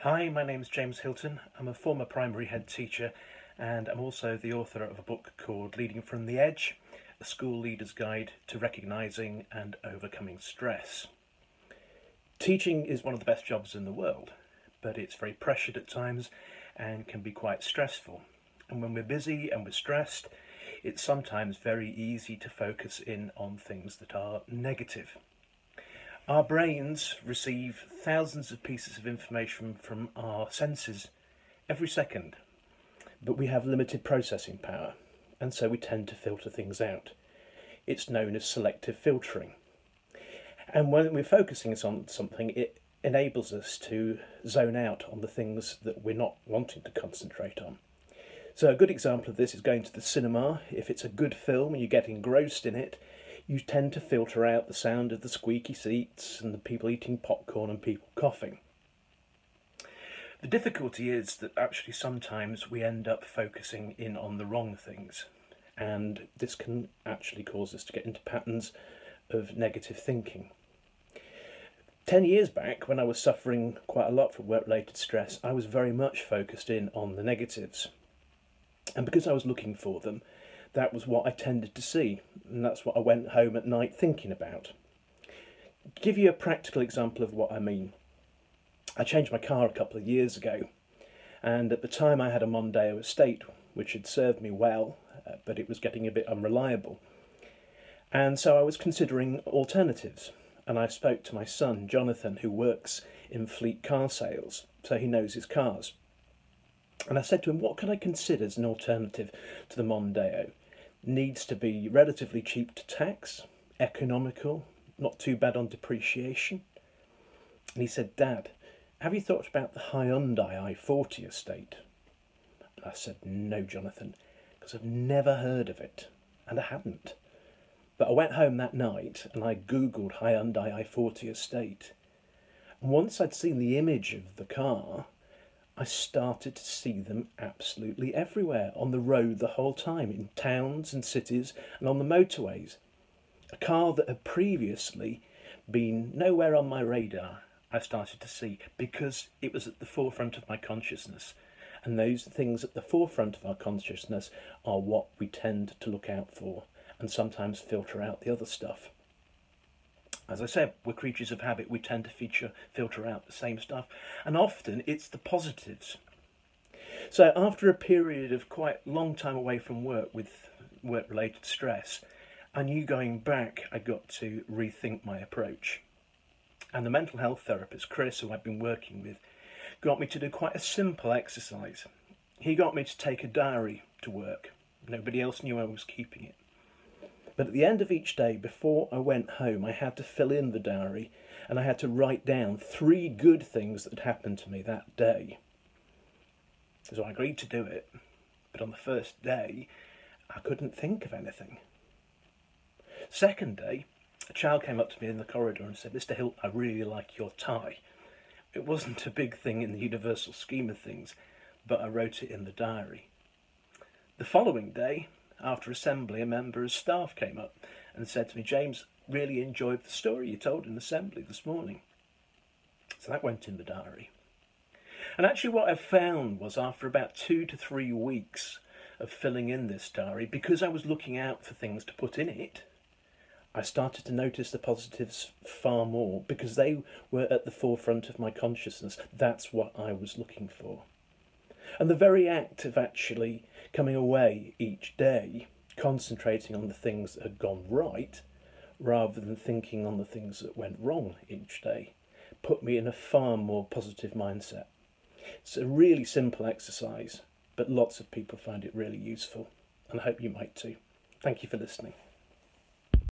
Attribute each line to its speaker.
Speaker 1: Hi, my name's James Hilton. I'm a former primary head teacher and I'm also the author of a book called Leading from the Edge, a school leader's guide to recognising and overcoming stress. Teaching is one of the best jobs in the world, but it's very pressured at times and can be quite stressful. And when we're busy and we're stressed, it's sometimes very easy to focus in on things that are negative. Our brains receive thousands of pieces of information from our senses every second, but we have limited processing power, and so we tend to filter things out. It's known as selective filtering. And when we're focusing on something, it enables us to zone out on the things that we're not wanting to concentrate on. So a good example of this is going to the cinema. If it's a good film and you get engrossed in it, you tend to filter out the sound of the squeaky seats and the people eating popcorn and people coughing. The difficulty is that actually sometimes we end up focusing in on the wrong things, and this can actually cause us to get into patterns of negative thinking. 10 years back, when I was suffering quite a lot from work-related stress, I was very much focused in on the negatives. And because I was looking for them, that was what I tended to see, and that's what I went home at night thinking about. Give you a practical example of what I mean. I changed my car a couple of years ago, and at the time I had a Mondeo Estate, which had served me well, but it was getting a bit unreliable. And so I was considering alternatives, and I spoke to my son, Jonathan, who works in fleet car sales, so he knows his cars. And I said to him, what can I consider as an alternative to the Mondeo? Needs to be relatively cheap to tax, economical, not too bad on depreciation. And he said, Dad, have you thought about the Hyundai i40 Estate? And I said, no, Jonathan, because I've never heard of it, and I hadn't. But I went home that night and I googled Hyundai i40 Estate. And once I'd seen the image of the car, I started to see them absolutely everywhere, on the road the whole time, in towns and cities and on the motorways. A car that had previously been nowhere on my radar, I started to see, because it was at the forefront of my consciousness. And those things at the forefront of our consciousness are what we tend to look out for and sometimes filter out the other stuff. As I said, we're creatures of habit. We tend to filter out the same stuff, and often it's the positives. So after a period of quite long time away from work with work-related stress, I knew going back I got to rethink my approach. And the mental health therapist, Chris, who I've been working with, got me to do quite a simple exercise. He got me to take a diary to work. Nobody else knew I was keeping it. But at the end of each day, before I went home, I had to fill in the diary and I had to write down 3 good things that had happened to me that day. So I agreed to do it, but on the first day, I couldn't think of anything. Second day, a child came up to me in the corridor and said, Mr. Hilton, I really like your tie. It wasn't a big thing in the universal scheme of things, but I wrote it in the diary. The following day, after assembly, a member of staff came up and said to me, James, really enjoyed the story you told in assembly this morning. So that went in the diary. And actually what I found was, after about 2 to 3 weeks of filling in this diary, because I was looking out for things to put in it, I started to notice the positives far more, because they were at the forefront of my consciousness. That's what I was looking for. And the very act of actually coming away each day, concentrating on the things that had gone right, rather than thinking on the things that went wrong each day, put me in a far more positive mindset. It's a really simple exercise, but lots of people find it really useful, and I hope you might too. Thank you for listening.